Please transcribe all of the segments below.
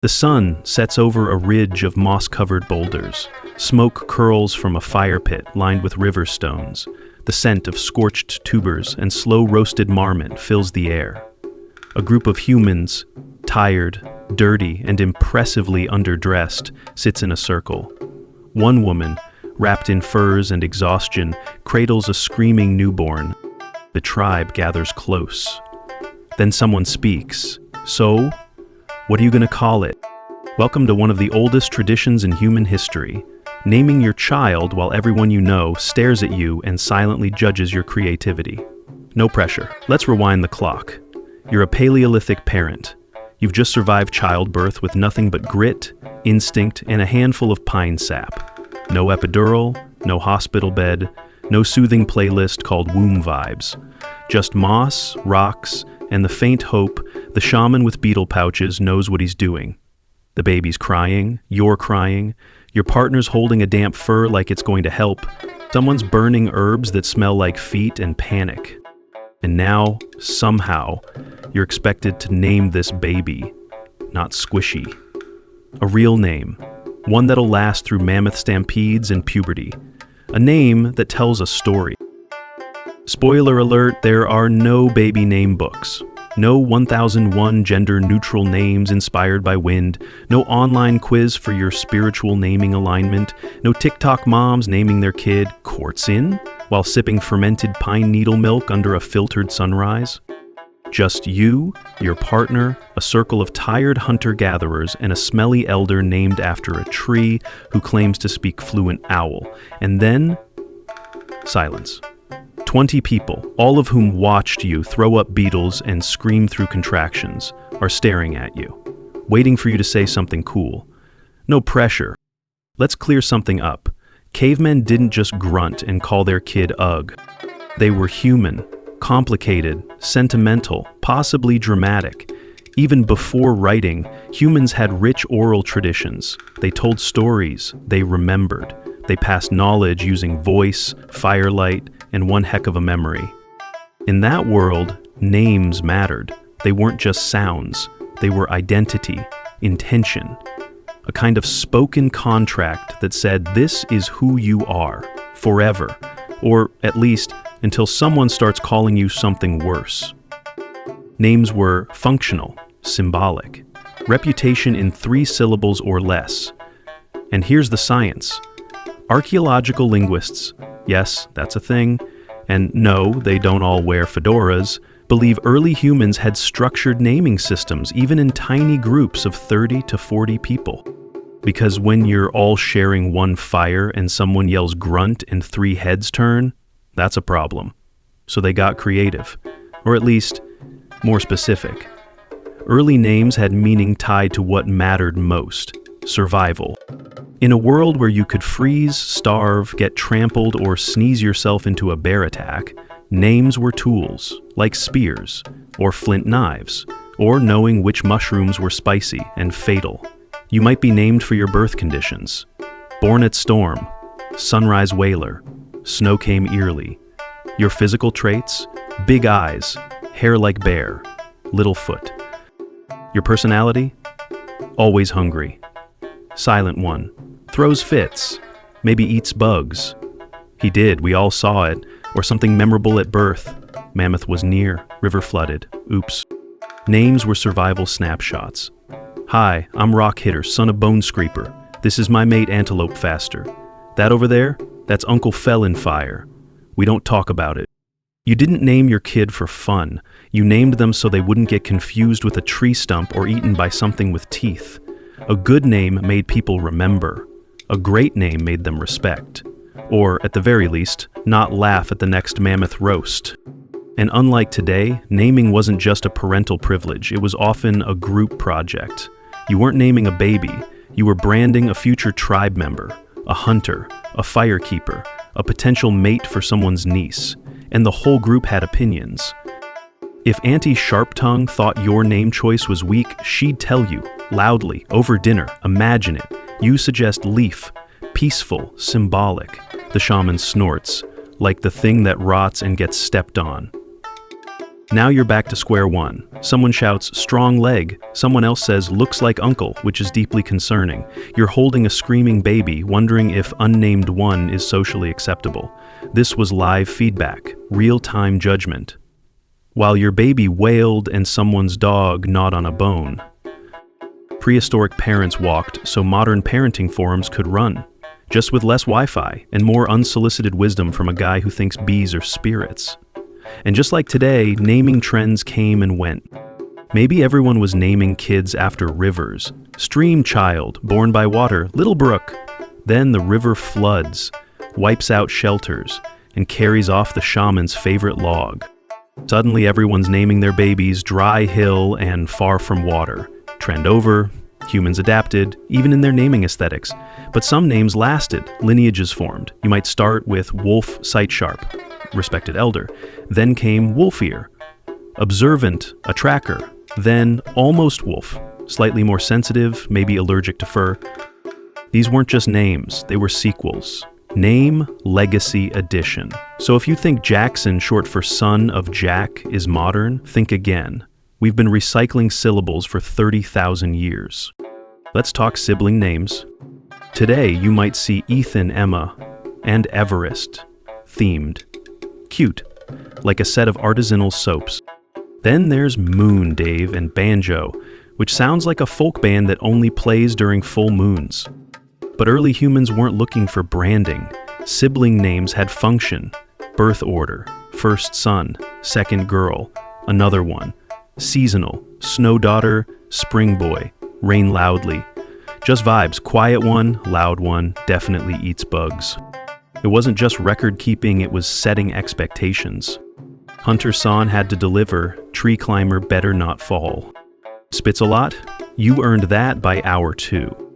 The sun sets over a ridge of moss-covered boulders. Smoke curls from a fire pit lined with river stones. The scent of scorched tubers and slow-roasted marmot fills the air. A group of humans, tired, dirty, and impressively underdressed, sits in a circle. One woman, wrapped in furs and exhaustion, cradles a screaming newborn. The tribe gathers close. Then someone speaks. "So, what are you going to call it?" Welcome to one of the oldest traditions in human history. Naming your child while everyone you know stares at you and silently judges your creativity. No pressure. Let's rewind the clock. You're a Paleolithic parent. You've just survived childbirth with nothing but grit, instinct, and a handful of pine sap. No epidural, no hospital bed, no soothing playlist called Womb Vibes. Just moss, rocks, and the faint hope the shaman with beetle pouches knows what he's doing. The baby's crying, you're crying, your partner's holding a damp fur like it's going to help, someone's burning herbs that smell like feet and panic. And now, somehow, you're expected to name this baby, not Squishy. A real name, one that'll last through mammoth stampedes and puberty. A name that tells a story. Spoiler alert, there are no baby name books. No 1001 gender-neutral names inspired by wind, no online quiz for your spiritual naming alignment, no TikTok moms naming their kid quartz in while sipping fermented pine needle milk under a filtered sunrise. Just you, your partner, a circle of tired hunter-gatherers, and a smelly elder named after a tree who claims to speak fluent owl. And then, silence. 20 people, all of whom watched you throw up beetles and scream through contractions, are staring at you, waiting for you to say something cool. No pressure. Let's clear something up. Cavemen didn't just grunt and call their kid Ugh. They were human, complicated, sentimental, possibly dramatic. Even before writing, humans had rich oral traditions. They told stories, they remembered. They passed knowledge using voice, firelight, and one heck of a memory. In that world, names mattered. They weren't just sounds. They were identity, intention. A kind of spoken contract that said, this is who you are, forever. Or at least, until someone starts calling you something worse. Names were functional, symbolic. Reputation in 3 syllables or less. And here's the science. Archaeological linguists, yes, that's a thing, and no, they don't all wear fedoras, believe early humans had structured naming systems, even in tiny groups of 30 to 40 people. Because when you're all sharing one fire and someone yells grunt and 3 heads turn, that's a problem. So they got creative, or at least more specific. Early names had meaning tied to what mattered most, survival. In a world where you could freeze, starve, get trampled, or sneeze yourself into a bear attack, names were tools, like spears, or flint knives, or knowing which mushrooms were spicy and fatal. You might be named for your birth conditions. Born at storm, sunrise whaler, snow came eerily. Your physical traits, big eyes, hair like bear, little foot. Your personality, always hungry. Silent one. Throws fits, maybe eats bugs. He did, we all saw it, or something memorable at birth. Mammoth was near, river flooded, oops. Names were survival snapshots. Hi, I'm Rock Hitter, son of Bone Screeper. This is my mate Antelope Faster. That over there, that's Uncle Fell in Fire. We don't talk about it. You didn't name your kid for fun. You named them so they wouldn't get confused with a tree stump or eaten by something with teeth. A good name made people remember. A great name made them respect, or at the very least, not laugh at the next mammoth roast. And unlike today, naming wasn't just a parental privilege, it was often a group project. You weren't naming a baby, you were branding a future tribe member, a hunter, a firekeeper, a potential mate for someone's niece, and the whole group had opinions. If Auntie Sharp-Tongue thought your name choice was weak, she'd tell you, loudly, over dinner, imagine it. You suggest leaf, peaceful, symbolic. The shaman snorts, like the thing that rots and gets stepped on. Now you're back to square one. Someone shouts, strong leg. Someone else says, looks like uncle, which is deeply concerning. You're holding a screaming baby, wondering if unnamed one is socially acceptable. This was live feedback, real-time judgment. While your baby wailed and someone's dog gnawed on a bone. Prehistoric parents walked so modern parenting forums could run, just with less Wi-Fi and more unsolicited wisdom from a guy who thinks bees are spirits. And just like today, naming trends came and went. Maybe everyone was naming kids after rivers. Stream child, born by water, little brook. Then the river floods, wipes out shelters, and carries off the shaman's favorite log. Suddenly everyone's naming their babies Dry Hill and Far From Water. Trend over, humans adapted, even in their naming aesthetics. But some names lasted, lineages formed. You might start with Wolf Sight Sharp, respected elder. Then came Wolfier, observant, a tracker. Then Almost Wolf, slightly more sensitive, maybe allergic to fur. These weren't just names, they were sequels. Name Legacy Edition. So if you think Jackson, short for son of Jack, is modern, think again. We've been recycling syllables for 30,000 years. Let's talk sibling names. Today you might see Ethan, Emma, and Everest, themed. Cute, like a set of artisanal soaps. Then there's Moon, Dave, and Banjo, which sounds like a folk band that only plays during full moons. But early humans weren't looking for branding. Sibling names had function. Birth order, first son, second girl, another one. Seasonal, snow daughter, spring boy, rain loudly. Just vibes, quiet one, loud one, definitely eats bugs. It wasn't just record keeping, it was setting expectations. Hunter San had to deliver, tree climber better not fall. Spits a lot? You earned that by hour 2.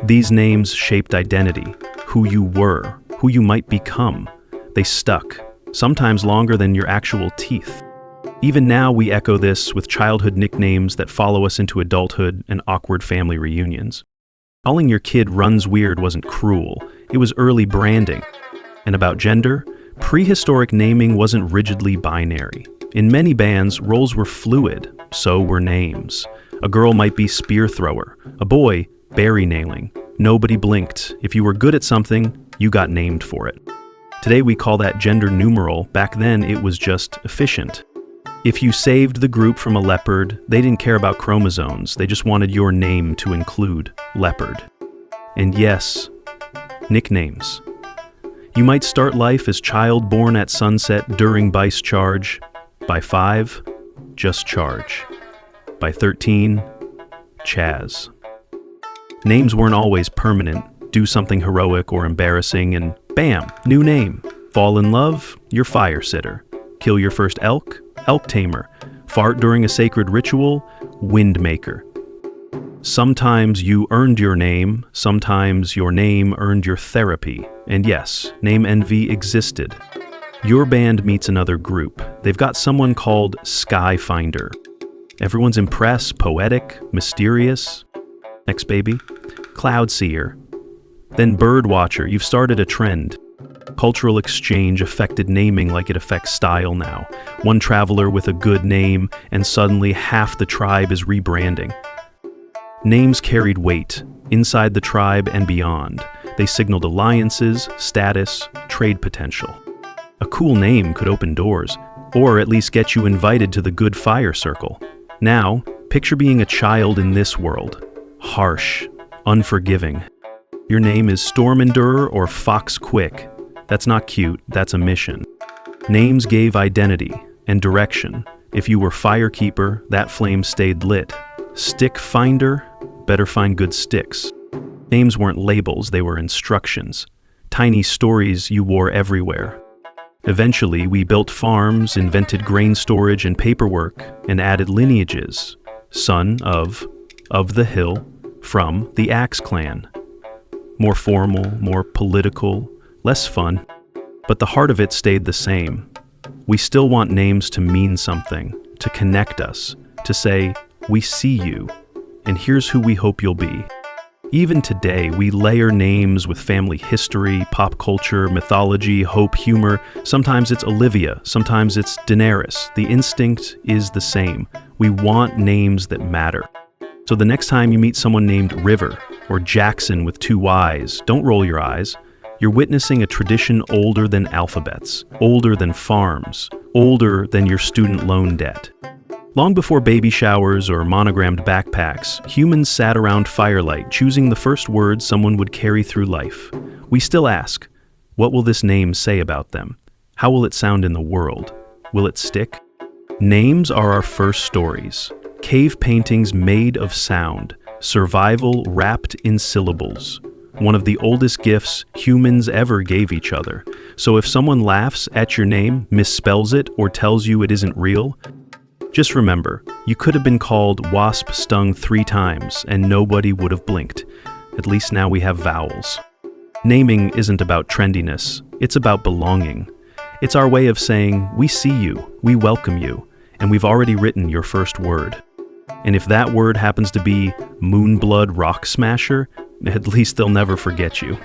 These names shaped identity, who you were, who you might become. They stuck, sometimes longer than your actual teeth. Even now we echo this with childhood nicknames that follow us into adulthood and awkward family reunions. Calling your kid Runs Weird wasn't cruel, it was early branding. And about gender, prehistoric naming wasn't rigidly binary. In many bands, roles were fluid, so were names. A girl might be spear thrower, a boy, berry nailing. Nobody blinked. If you were good at something, you got named for it. Today we call that gender numeral. Back then it was just efficient. If you saved the group from a leopard, they didn't care about chromosomes. They just wanted your name to include leopard. And yes, nicknames. You might start life as child born at sunset during Bice Charge. By 5, just Charge. By 13, Chaz. Names weren't always permanent. Do something heroic or embarrassing and bam, new name. Fall in love, you're fire sitter. Kill your first elk, elk tamer. Fart during a sacred ritual, wind maker. Sometimes you earned your name, sometimes your name earned your therapy. And yes, name envy existed. Your band meets another group. They've got someone called Skyfinder. Everyone's impressed, poetic, mysterious. Next baby, Cloud Seer. Then Bird Watcher, you've started a trend. Cultural exchange affected naming like it affects style now. One traveler with a good name, and suddenly half the tribe is rebranding. Names carried weight, inside the tribe and beyond. They signaled alliances, status, trade potential. A cool name could open doors, or at least get you invited to the good fire circle. Now, picture being a child in this world. Harsh, unforgiving. Your name is Storm Endurer or Fox Quick. That's not cute, that's a mission. Names gave identity and direction. If you were Firekeeper, that flame stayed lit. Stick Finder, better find good sticks. Names weren't labels, they were instructions. Tiny stories you wore everywhere. Eventually, we built farms, invented grain storage and paperwork, and added lineages. Son of the hill, from the Axe Clan. More formal, more political, less fun, but the heart of it stayed the same. We still want names to mean something, to connect us, to say, we see you, and here's who we hope you'll be. Even today, we layer names with family history, pop culture, mythology, hope, humor. Sometimes it's Olivia, sometimes it's Daenerys. The instinct is the same. We want names that matter. So the next time you meet someone named River or Jackson with 2 Y's, don't roll your eyes. You're witnessing a tradition older than alphabets, older than farms, older than your student loan debt. Long before baby showers or monogrammed backpacks, humans sat around firelight choosing the first words someone would carry through life. We still ask, what will this name say about them? How will it sound in the world? Will it stick? Names are our first stories. Cave paintings made of sound, survival wrapped in syllables. One of the oldest gifts humans ever gave each other. So if someone laughs at your name, misspells it, or tells you it isn't real, just remember, you could have been called wasp stung 3 times and nobody would have blinked. At least now we have vowels. Naming isn't about trendiness, it's about belonging. It's our way of saying, we see you, we welcome you, and we've already written your first word. And if that word happens to be Moonblood Rock Smasher, at least they'll never forget you.